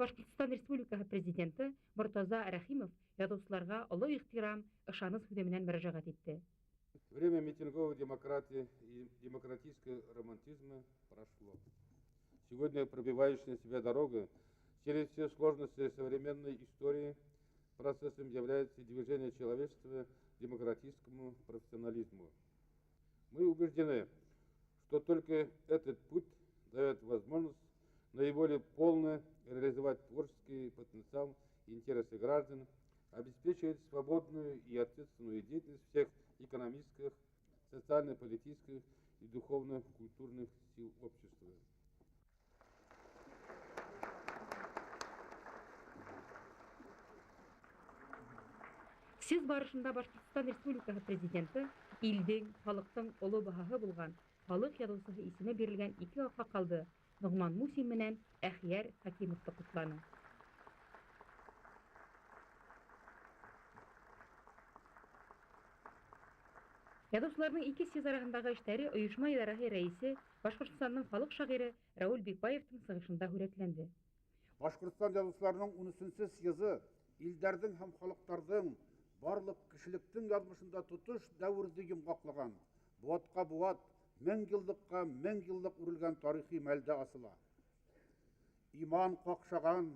Башкортстан Республикасы президенты Муртаза Рахимов язучыларга олы ихтирам, ышаныс сүзе менен мөрәҗәгать итте. Время митинговой демократии и демократического романтизма прошло. Сегодня пробивающая себя дорога через все сложности современной истории процессом является движение человечества к демократическому профессионализму. Мы убеждены, что только этот путь дает возможность наиболее полно реализовать творческий потенциал и интересы граждан, обеспечивать свободную и ответственную деятельность всех экономических, социально-политических и духовно-культурных сил общества. Сез барышында Башкортстан Республикасы президенты илдең, халыктың олы баһаһы булган халык язучысы исеме бирелгән ике аксакалды Нугман Мусин менән Әхияр Хакимовты кутланы. Язучыларның ике съезд арасындагы эшләре оешма идарәсе рәисе Башкортстанның халык шагыйре Раул Бикбаевтың сыгышында хүрәкләнде. Башкортстан язучыларының 13-нче съезы илдәрдең һәм халыктарның барлык кешелектең язмышында тотыш дәврде йомгаклаган, буатка буат, мең еллык үрелгән тарихи мәлдә асыла. Иман какшаган,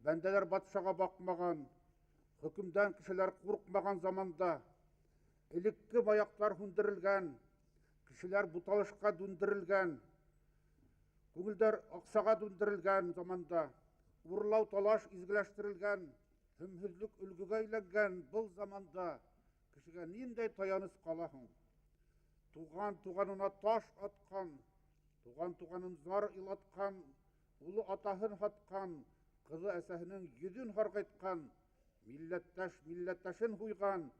бәндәләр батшага бакмаган, хөкемдән кешеләр курыкмаган заманда, элекке баяклар хүндерелгән, кешеләр буталышка дүндерелгән, күңелдәр аксага дүндерелгән заманда, урлау талаш изгеләштерелгән, һөмһезлек өлгегә әйләнгән был заманда кешегә ниндәй таяныс кала һуң? Туганына таш аткан, туганын зар илаткан, улы атаһын һаткан, кызы әсәһенең йөзен харгайткан, милләттәшен хуйган,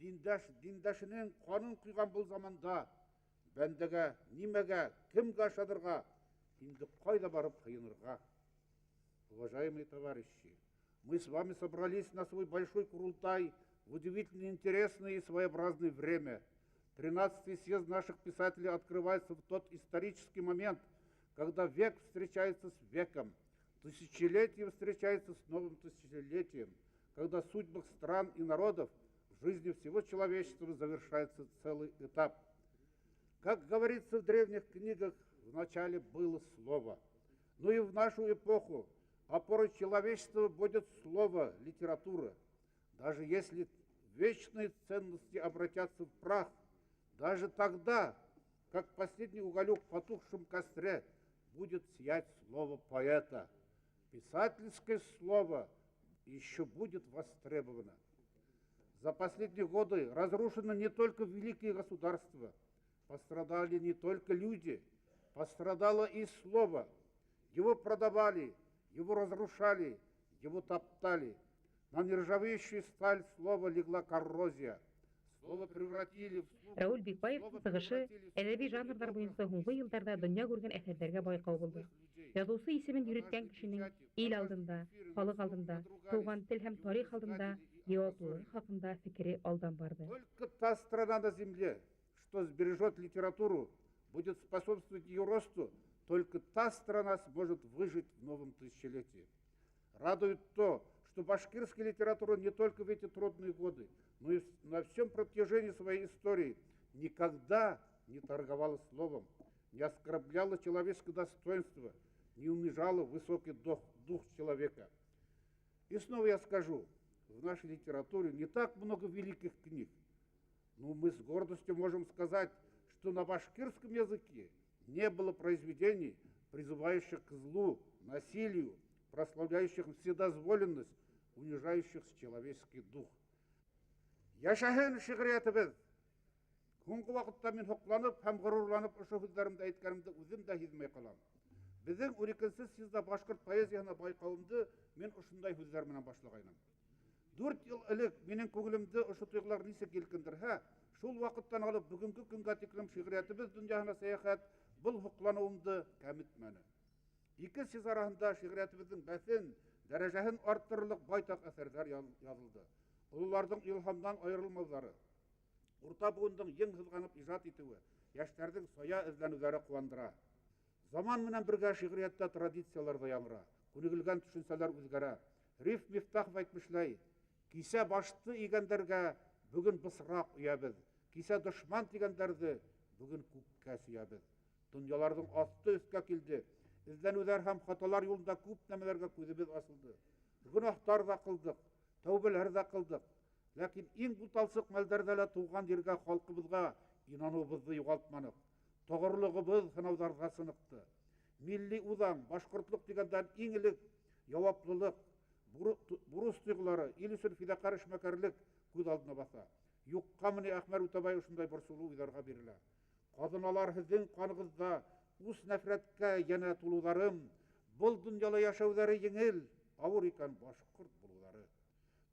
диндәшенең канын куйган был заманда бәндәгә, нимәгә, кемгә ышанырга, инде кайда барып кыенырга? Уважаемые товарищи, мы с вами собрались на свой большой курултай в удивительно интересное и своеобразное время. 13-й съезд наших писателей открывается в тот исторический момент, когда век встречается с веком, тысячелетие встречается с новым тысячелетием, когда в судьбах стран и народов в жизни всего человечества завершается целый этап. Как говорится в древних книгах, вначале было слово. Но и в нашу эпоху опорой человечества будет слово, литература. Даже если вечные ценности обратятся в прах, даже тогда, как последний уголек в потухшем костре, будет сиять слово поэта. Писательское слово еще будет востребовано. За последние годы разрушено не только великие государства, пострадали не только люди, пострадало и слово. Его продавали, его разрушали, его топтали. На нержавеющую сталь слова легла коррозия. Слово превратили в... Раул Бикбаевтың сыгышы әдәби жанрлар буенча һуңгы елларда дөнья күргән әсәрләргә байкау булды. Язучы исемен йөрткән кешенең ил алдында, халык алдында, туган тел һәм тарих алдында җаваплылыгы хакында фикере алдан барды. Только та страна на земле, что сбережет литературу, будет способствовать ее росту, только та страна сможет выжить в новом тысячелетии. Радует то, что башкирская литература не только в эти трудные годы, но и на всем протяжении своей истории никогда не торговала словом, не оскорбляла человеческое достоинство, не унижала высокий дух человека. И снова я скажу, в нашей литературе не так много великих книг, но мы с гордостью можем сказать, что на башкирском языке не было произведений, призывающих к злу, насилию, прославляющих вседозволенность, унижающих человеческий дух. Яшаһын шигъриятыбыз. Күнге вакытта мин хокланып һәм горурланып ошо сүзләремдә әйткәнемдә үзем дә һизмәй калам. Безнең 12-нче съездда башкорт поэзиясына байкавымды мин ушундай сүзләр менән башлагайным. 4 ел элек минең күңелемдә ошо туйгылар ничек килкендерһә, шул вакыттан алып бүгенге көнгә тиклем шигъриятыбыз дөньясына сәяхәт был хоклануымды кәметмәне. Ике съезд арасында шигъриятыбызның бәсен, дәрәҗәһен арттырырлык байтак әсәрләр язылды. Уллардың илһамдан айырылмаулары, урта буынның ең кызганып иҗат итүе, яшьләрнең сая эзләнүләре куандыра. Заман менән бергә шигъриятта традициялар да яңыра. күнегілген түшінселер үзгәрә. Риф Мифтахов әйтмешләй, кисә башты игәндәргә бүген бысырақ уябыз, кисә дошман дигәндәрде бүген күккә сөябыз. Дөньялардың асты өскә килде, эзләнүләр һәм хаталар юлында күп нәмәләргә күзебез асылды. Гөнаһтар да кылдык, тәүбәләр дә кылдык. Ләкин иң буталсык мәлдәрдә лә туган җиргә, халкыбызга инануыбызны югалтманык. Тогырлыгыбыз сынауларга сынықты. Милли удан, башкортлык дигәндән иң элек яваплылык, бурыс тойгылары, ил өчен фидакар эшмәкәрлек күз алдына баса. Юкка менә Әхмәр Үтәбай ушындай борсулы уйларга бирелә. Казыналар һезнең каныгызда үз нәфрәткә янә тулуларым, бұл дөньяда яшәүләре еңел, авыр икән башкорт булулары.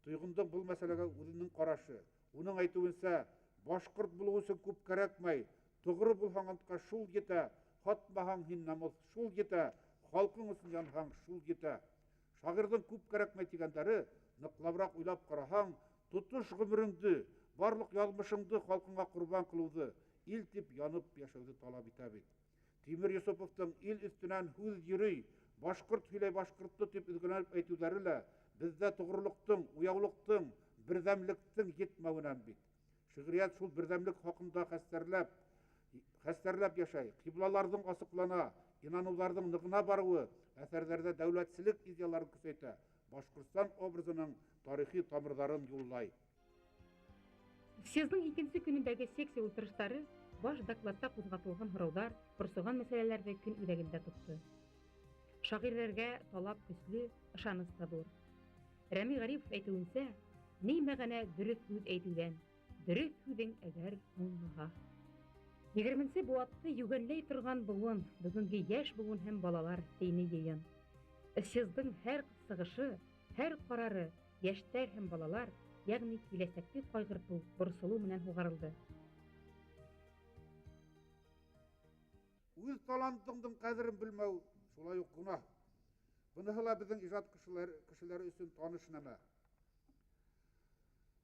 Туйгындың бұл мәсьәләгә үзенең карашы, уның әйтүенсә, башкорт булу өчен күп кирәкмәй, тугры булһаң антка шул җитә, хатмаһаң һин намус шул җитә, халкың өчен янһаң шул җитә. Шагыйрьнең күп кирәкмәй дигәннәре, ныклабрак уйлап караһаң, тотыш гомереңде, барлык язмышыңды халкыңа курбан кылуды, ил дип янып яшәүде талап итә бит. Тимер Йосыповтың ил өстенән һүз йөрий, башкорт сөйләй башкортты дип үзгәләнеп әйтүләре лә бездә тугрылыктың, уяулыктың, бердәмлектең җитмәвеннән бит. Шигърият шул бердәмлек хакында хәстәрләп яшәй, кыйблаларның асыклана, инануларның ныгына баруы әсәрләрдә дәүләтчелек идеяларын күрсәтә, Башкортстан образының тарихи тамырларын юллай. Съездның икенче көнендәге секция утырышлары баш докладта кузгатылган һораулар, борсыган мәсьәләләрне көн үзәгендә тотты. Шагыйрьләргә талап көчле, ышаныс та зур. Рәми Гарипов әйтүенсә, ни мәгънә дөрес сүз әйтүдән, дөрес сүзең әгәр аңлаһа. 20нче буатты югәнләй торган буын, бүгенге яшь буын һәм балалар тейни йыйын. Съездның һәр сыгышы, һәр карары яшьтәр һәм балалар, ягъни киләсәкне кайгырту, борсылу менән хугарылды. Үз талантыңдың кадерен белмәү шулай ук гөнаһ. Буныһы ла безнең иҗат кешеләре өчен таныш нәмә.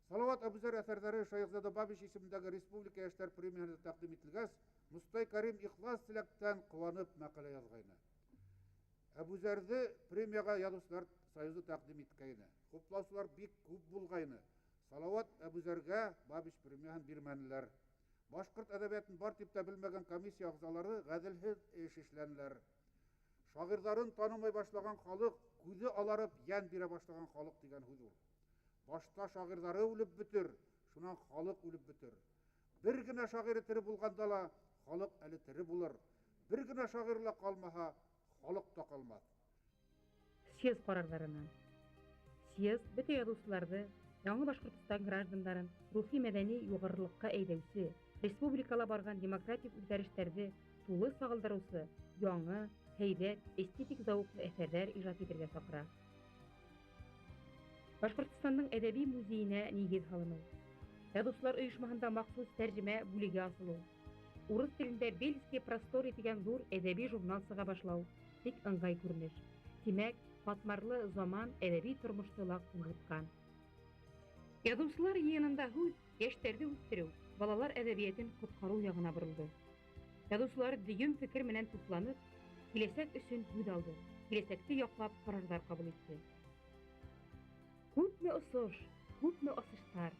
Салават Әбүзәр әсәрләре Шайхзада Бабич исемендәге республика яшьләр премиясына тәкъдим ителгәч, Мустай Карим ихлас теләктән куанып мәкалә язгайны. Әбүзәрне премияга Язучылар союзы тәкъдим иткәйне. Хуплаучылар бик күп булгайны. Салават Әбүзәргә Бабич премиясын бирмәнеләр. Башкорт әдәбиятын бар дип тә белмәгән комиссия агзалары гаделһез эш эшләнеләр. Шагыйрьләрен танымай башлаган халык, күзе аларып ян бирә башлаган халык дигән һүз ул. Башта шагыйрьләре үлеп бетер, шуннан халык үлеп бетер. Бер генә шагыйрь тере булганда ла халык әле тере булыр. Бер генә шагыйрьләр калмаһа, халык та калмас. Съезд карарларыннан. Съезд бөтә язучыларны, яңа Башкортстан гражданнарын рухи мәдәни югарылыкка әйдәүче, республикала барган демократик үзгәрешләрне тулы сагылдырусы, яңа, һәйбәт, эстетик зауыклы әсәрләр иҗат итәргә чакыра. Башкортстанның әдәби музеена нигез һалыну. Язучылар оешмаһында махсус тәрҗемә бүлеге асылу. Урыс телендә Бельский просторы дигән зур әдәби журнал сыга башлау. Тик ыңгай күренеш. Димәк, катмарлы заман әдәби тормышты лакынлыткан. Язучылар йыйынында һүз яшьтәрне үстерү, балалар әдәбиятын коткару ягына борылды. Язучылар дигән фикер менән тупланып, киләсәк өчен һүз алды, киләсәкне яклап карарлар кабул итте. Күпме осыш, күпме асыштар.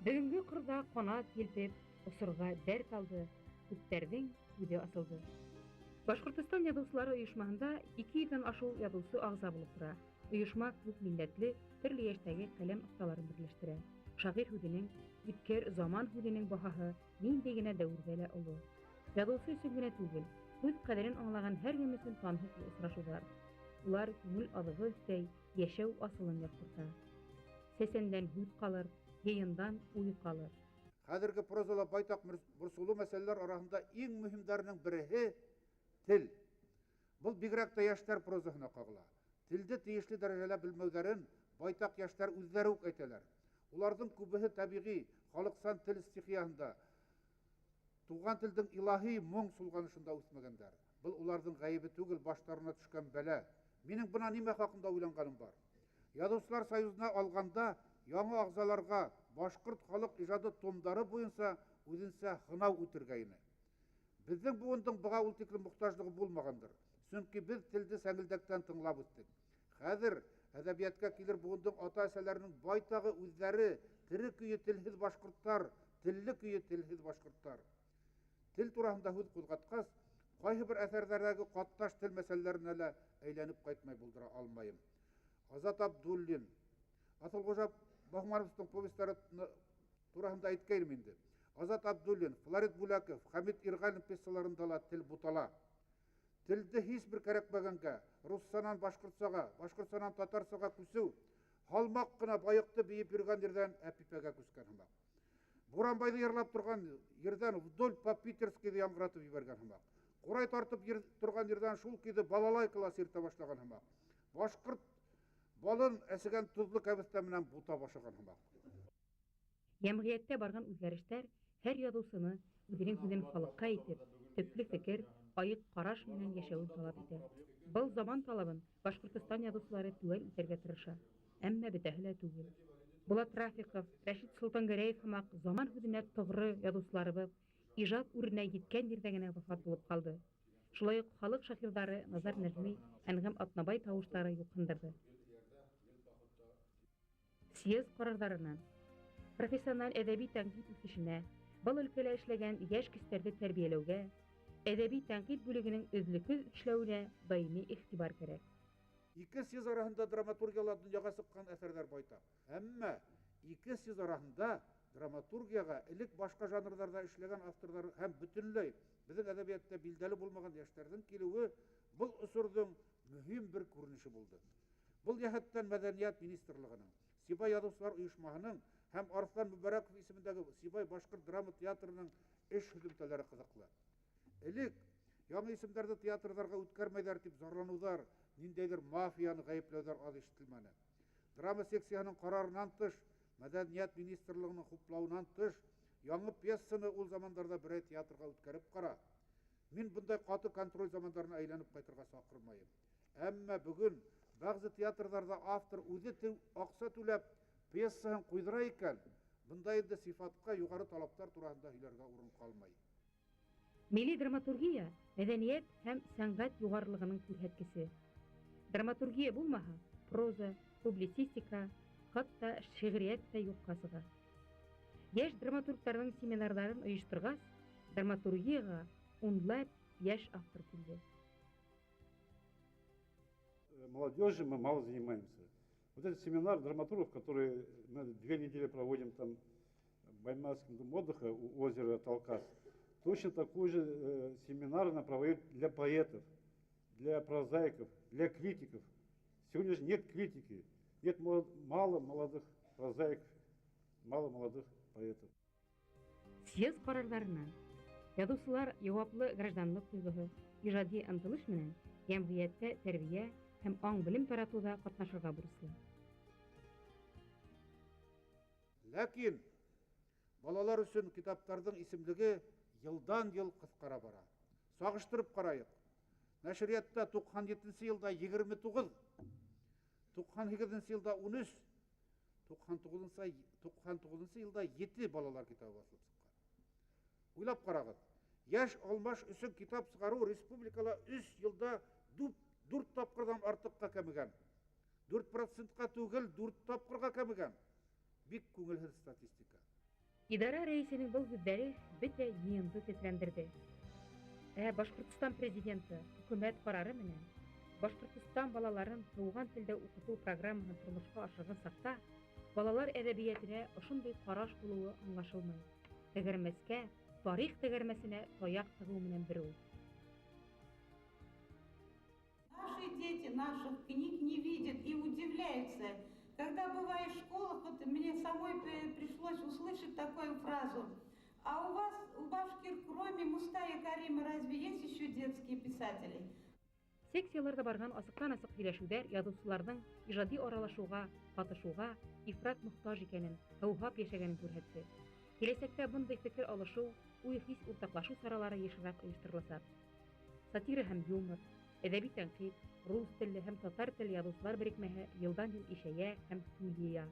Бүгенге кырда канат елпеп, осырга дәрт алды, күптәрнең үзе асылды. Башкортстан язучылары оешмаһында 200дән ашу язучы агза булып тора. Оешма күп милләтле, төрле яшьтәге каләм осталарын берләштерә. Шагыйрь һүзенең, үткәр заман һүзенең баһаһы нинди генә дәврдә лә олы. Язучы өчен генә түгел, үз кадерен аңлаган һәркем өчен танһыклы очрашулар. Улар күңел азыгы өстәй, яшәү асылын яктырта. Сәсәндән һүз калыр, йыйындан уй калыр. Хәзерге прозада байтак борсулы мәсьәләләр арасында иң мөһимләрнең бере тел. Бұл бигрәк тә яшьләр прозаһына кагыла. Телде тиешле дәрәҗәдә белмәүләрен байтак яшьләр үзләре үк әйтәләр. Уларның күбеһе табигый, халыксан тел стихиясында, туган телдең илаһи моң сулганышында үсмәгәннәр. Бұл уларның гаебе түгел, баштарына төшкән бәла. Минем бuna нимә хакында уйланганым бар. Язучылар союзына алганда яңа агзаларга башкорт халык иҗады томдары буенча үзенчә хынау үтергәйне. Безнең буындың буга ул тиклем мохтаҗлыгы булмагандыр. Чөнки без телде сәңгелдәктән тыңлап үттек. Хәзер әдәбиятка килер буындың ата-әсәләренең байтагы үзләре тере көе телһез башкортлар, телле көе телһез башкортлар. Тел турасында һүз кузгаткас, кайсы бер әсәрләрдәге катташ тел мәсьәләләренә лә әйләнеп кайтмай булдыра алмаем. Азат Абдуллин, Асылгожа Бахмановның повестьлары турасында әйткәйнем инде. Азат Абдуллин, Флорид Булаков, Хамид Иргалин пьесаларында ла тел бутала. Телде һич бер кәрәкмәгәнгә, руссанан башкортсага, башкортсанан татарсага күсү, халмак кына байыкты биеп йөргән ердән әпипәгә күскән һымак. Буранбайды йырлап торган ердән вдоль по-питерскийді яңгыратып җибәргән һымак. Курай тартып торган ердән шул көйде балалайкала сиртә башлаган һымак. Башкорт балын әсегән тузлы кәбестә менән бута башлаган һымак. Җәмгыятьтә барган үзгәрешләр һәр язучыны үзенең һүзен халыкка әйтеп, төпле фикер, айык караш менән яшәүен таләп итә. Был заман талабын Башкортстан язучылары түгел үтәргә тырыша, әмма бетәһе лә түгел. Булат Рафиков, Рәшит Солтангәрәев һымак заман һүзенә тогры язучыларыбыз иҗат үренә җиткән җирдә генә вафат булып калды. Шулай ук халык шаһирлары Назар Нәҗми, Әнгам Атнабай тавышлары юкындырды. Съезд карарларыннан профессиональ әдәби тәнкыйть үсешенә, был өлкәдә эшләгән яшь кешеләрне тәрбияләүгә, әдәби тәнкыйть бүлегенең өзлексез эшләүенә даими игътибар кирәк. Ике съезд арасында драматургиялар дөньяга сыккан әсәрләр байтак. Әмма ике съезд арасында драматургияга элек башка жанрларда эшләгән авторлар һәм бөтенләй безнең әдәбиятта билдәле булмаган яшьләрнең килүе бу усурның мөһим бер күренеше булды. Бу җәһәттән Мәдәният министрлыгының, Сибай язучылар оешмаһының һәм Арслан Мөбәрәков исемендәге Сибай башкорт драма театрының эш һөҗүмтәләре кызыклы. Элек яңа исемнәрне театрларга үткәрмәйләр дип зарланудар, ниндәйдер мафияны гаепләүләр аз ишетелмәде. Драма секцияның карарыннан тыш, Мәдәният министрлыгының хуплауынан тыш, яңа пьесаны ул замандарда берәй театрга үткәреп кара. Мин бундай каты контроль замандарына әйләнеп кайтырга сакырмайым. Әмма бүген бәгъзе театрларда автор үзе акча түләп пьесасын куйдыра икән, бундай инде сифатка югары талаптар турасында һөйләргә урын калмай. Милли драматургия мәдәният һәм сәнгать югарылыгының күрһәткесе. Драматургия булмаһа, проза, публицистика, хатта шигърият та юкка сыга. Яшь драматургларның семинарларын оештыргач, драматургияга унлап яшь автор килде. Молодежи мы мало занимаемся. Вот этот семинар драматургов, который мы 2 недели проводим там в Баймакском доме отдыха у озера Талкас, точно такой же семинар она проводит для поэтов, для прозаиков, для критиков. Сегодня же нет критики, нет мало молодых прозаиков, мало молодых поэтов. Съезд карарларыннан язучылар җаваплы гражданлык тойгыһы, иҗади ынтылыш менән җәмгыятьтә тәрбия һәм аң белем таратуда катнашырга бурычлы. Ләкин балалар өчен китапларның исемлеге елдан-ел кыскара бара. Сагыштырып карайык. Нәшриятта 97 елда 29, 98 елда 13, 99 елда 7 балалар китабы басылып чыккан. Уйлап карагыз. Яшь алмаш өчен китап чыгару республикала 3 елда 4 тапкырдан артыкка кемегән. 4%-ка түгел, 4 тапкырга кемегән. Бик күңелһез статистика. Идара рәисенең был сүзләре бөтә йыйынды тетрәндерде. Башкортстан президенты хөкүмәт карары менән Башкортстан балаларын туган телдә укыту программасын тормышка ашырган сакта, балалар әдәбиятына ошондай караш булуы аңлашылмый. Тәгәрмәскә, тарих тәгәрмәсенә таяк тыгу менән бер ул. Наши дети наших книг не видят и удивляются. Когда бываю в школах, вот мне самой пришлось услышать такую фразу. А у вас, у башкир, кроме Мустая Карима, разве есть еще детские писатели? Секцияларда барган асыктан-асык һөйләшүләр язучыларның иҗади аралашуга, катышуга ифрат мохтаҗ икәнен, һәүһап яшәгәнен күрһәтте. Киләчәктә бундай фикер алышу, уй-хис уртаклашу саралары ешрак оештырылачак. Сатира һәм юмор, әдәби тәнкыйть, рус телле һәм татар телле язучылар берекмәһе елдан-ел ишәя һәм түлия.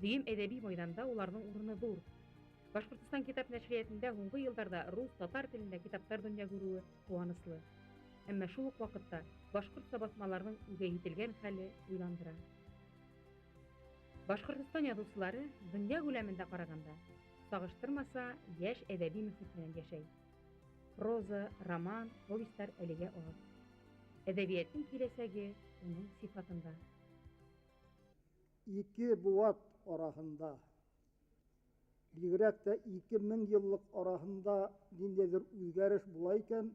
Дөем әдәби мәйданда уларның урыны зур. Башкортстан китап нәшриятында һуңгы елларда рус, татар телендә китаплар дөнья күрүе куанычлы. әмма шул ук вакытта башкорт сабасмаларының үгәйтелгән хәле уйландыра. Башкортстан язучылары дөнья күләмендә караганда сагыштырмаса яшь әдәби мөхит белән яшәй. Проза, роман, повестьлар әлегә аз. Әдәбияттың киләсәге уның сифатында. Ике буат арасында, бигрәк тә 2000 еллык арасында ниндәйдер үзгәреш була икән,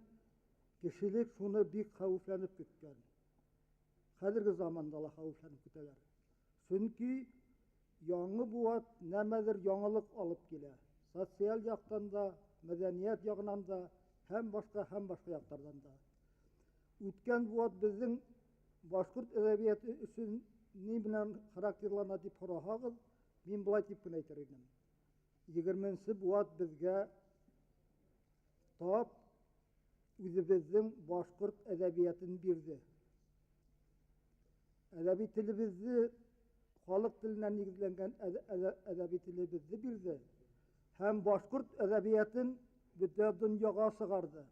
кешелек шуны бик хәвефләнеп көткән. Хәзерге заманда ла хәвефләнеп көтәләр. Чөнки яңы буат нәмәдер яңалык алып килә. Социаль яктан да, мәдәният ягыннан да, һәм башка яктардан да. Үткән буат безнең башкорт әдәбияты өчен ни белән характерлана дип сорасагыз, мин болай дип кенә әйтер идем. 20нче буат безгә тап үзебезнең башкорт әдәбиятын бирде. Әдәби телебезне, халык теленә нигезләнгән әдәби телебезне бирде. Һәм башкорт әдәбиятын бөтен дөньяга чыгарды.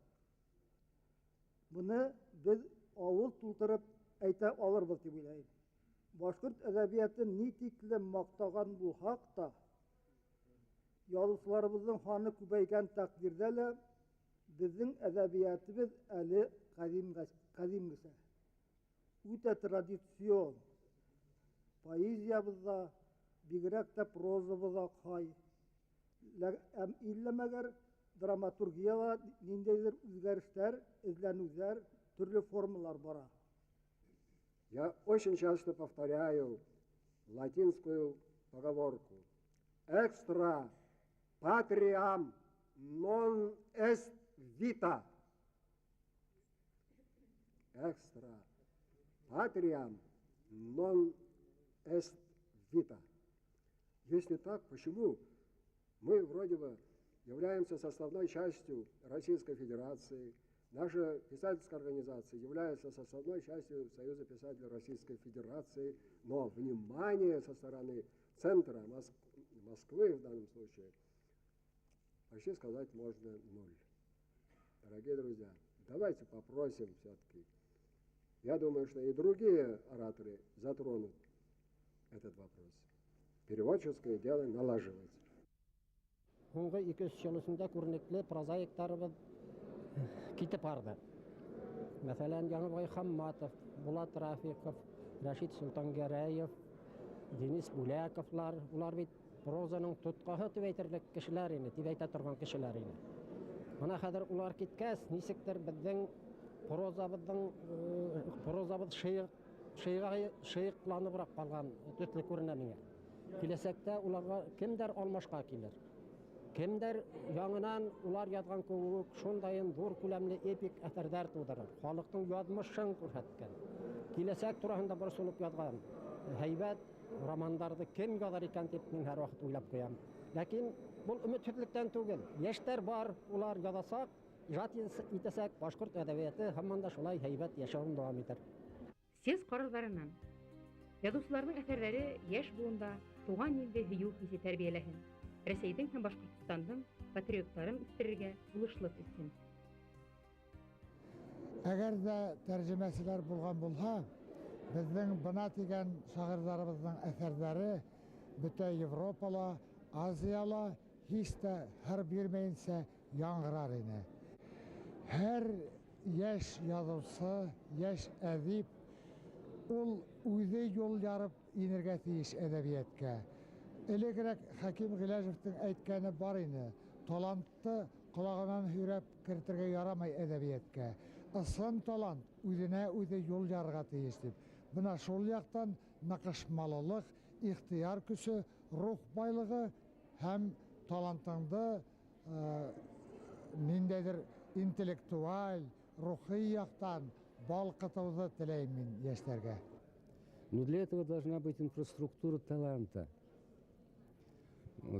Буны без авыл тултырып әйтә алырбыз дип уйлыйм. Башкорт әдәбиятын ни тиклем мактаган булсак та, язучыларыбызның саны күбәйгән тәкъдирдә лә безнең әдәбиятыбыз әле кадимгечә. Үтә традицион. Поэзиябызда, бигрәк тә прозабызда кай. Илләмәгәр драматургияда ниндәйдер үзгәрешләр, эзләнүләр, төрле формалар бара. Я очень часто повторяю латинскую поговорку. Extra patriam non est vita. Extra patriam non est vita. Если так, почему мы вроде бы являемся составной частью Российской Федерации, наша писательская организация является составной частью Союза писателей Российской Федерации, но внимание со стороны центра Москвы в данном случае почти сказать можно ноль. Дорогие друзья, давайте попросим все-таки. Я думаю, что и другие ораторы затронут этот вопрос. Переводческое дело налаживать. Соңгы 2-3 ел эчендә күренекле прозаикларыбыз китеп барды. Мәсәлән, Яңгырбай Хамматов, Булат Рафиков, Рашид Султангәрәев, Денис Буляковлар, улар бит прозаның тоткаһы дип әйтерлек кешеләр иде, дип әйтә торган кешеләр иде. Менә хәзер улар киткәс, ничектер безнең прозабыз шыйыкланыбрак калган төсле күренә миңа. Киләсәктә уларга кемдер алмашка килер. Кемдер яңынан улар язган кебек шундайын зур күләмле эпик әсәрләр тудырыр. Халыктың язмышын күрсәткән. Киләсәк турында бер сулып язган һәйбәт романнарны кем язар икән дип мин һәр вакыт уйлап куям. Ләкин бу өметсезлектән түгел. Яшьләр бар, улар язасак, иҗат итәсәк, башкорт әдәбияты һаман да шулай һәйбәт яшәвен дәвам итәр. Сез карарларыннан язучыларның әсәрләре яшь буында туган илде һөю хисе тәрбияләһен. Рәсәйдең һәм Башкортстанның патриотларын үстерергә булышлык итсен. Әгәр дә тәрҗемәчеләр булган булса, безнең бына дигән шагыйрьләребезнең әсәрләре бөтен Европала, Азияла һич тә һәр бирмәенчә яңгырар иде. Һәр яшь язучы, яшь әдип ул үзе юл ярып инергә тиеш әдәбиятка. Элегрәк Хаким Гыйләҗевнең әйткәне бар иде. Талантты колагынан һүрәп кертергә ярамай әдәбиятка. Ысын талант үзенә үзе юл ярырга тиеш дип. Бына шул яктан накышмалылык, ихтияр көче, рух байлыгы һәм талантыңды ниндәйдер интеллектуаль, рухи яктан балкытуды теләйм мин яшьләргә. Но для этого должна быть инфраструктура таланта,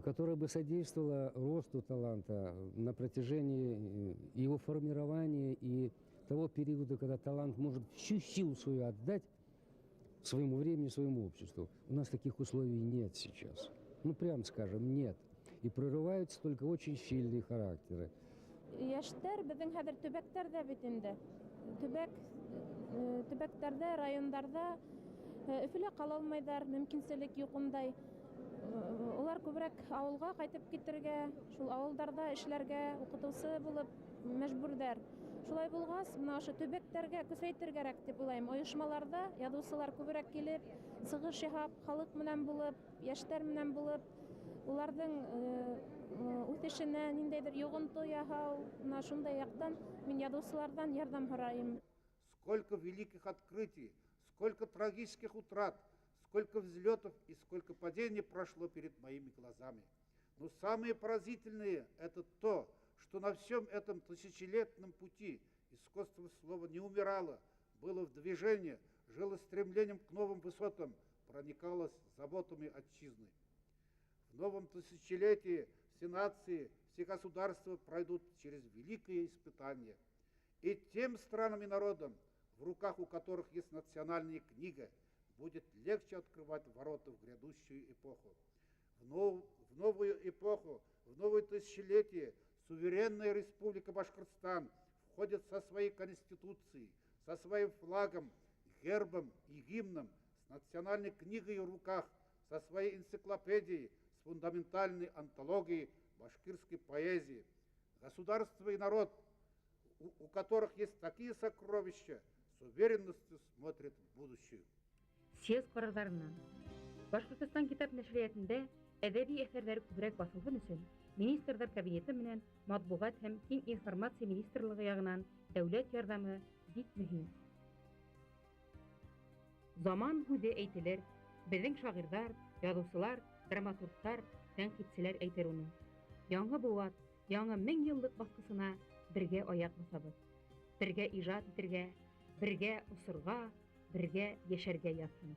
которая бы содействовала росту таланта на протяжении его формирования и того периода, когда талант может всю силу свою отдать своему времени, своему обществу. У нас таких условий нет сейчас. Ну, прям скажем, нет. И прорываются только очень сильные характеры. Яшьтәр безнең хәзер төбәктәрдә бит инде. төбәктәрдә, райондарда Өфөлә кала алмайдар, мөмкинселек юк ундай. Улар күбрәк авылга кайтып китергә, шул авылдарда эшләргә, укытучы булып мәҗбүрдәр. Шулай булгас, менә ошо төбәктәргә көчәйтергәрәк дип уйлайм. Оешмаларда язучылар күбрәк килеп, чыгыш яһап, халык менән булып, яшьтәр менән булып, уларның үсешенә ниндәйдер йогынты яһау, менә шундай яктан мин язучылардан ярдәм сорайм. Сколько великих открытий, сколько трагических утрат, сколько взлетов и сколько падений прошло перед моими глазами. Но самые поразительные – это то, что на всем этом тысячелетном пути искусство слова не умирало, было в движении, жило стремлением к новым высотам, проникалось заботами отчизны. В новом тысячелетии все нации, все государства пройдут через великие испытания. И тем странам и народам, в руках у которых есть национальная книга, будет легче открывать ворота в грядущую эпоху. В новую эпоху, в новое тысячелетие суверенная республика Башкортостан входит со своей конституцией, со своим флагом, гербом и гимном, с национальной книгой в руках, со своей энциклопедией, с фундаментальной антологией башкирской поэзии. Государство и народ, у которых есть такие сокровища, с уверенностью смотрят в будущее. Съезд карарларынан. Башкортстан китап нәшриятендә әдәби әсәрләр күбрәк басылган өчен министрлар кабинеты менән матбугат һәм киң информация министрлыгы ягыннан дәүләт ярдәме бик мөһим. Заман һүзе әйтелер, безнең шагыйрьләр, язучылар, драматурглар, тәнкыйтьчеләр әйтер уны. Яңа буват, яңа 1000 еллык баскысына бергә аяк басабыз. Бергә иҗат итәргә, бергә усырга, бергә яшәргә язсын.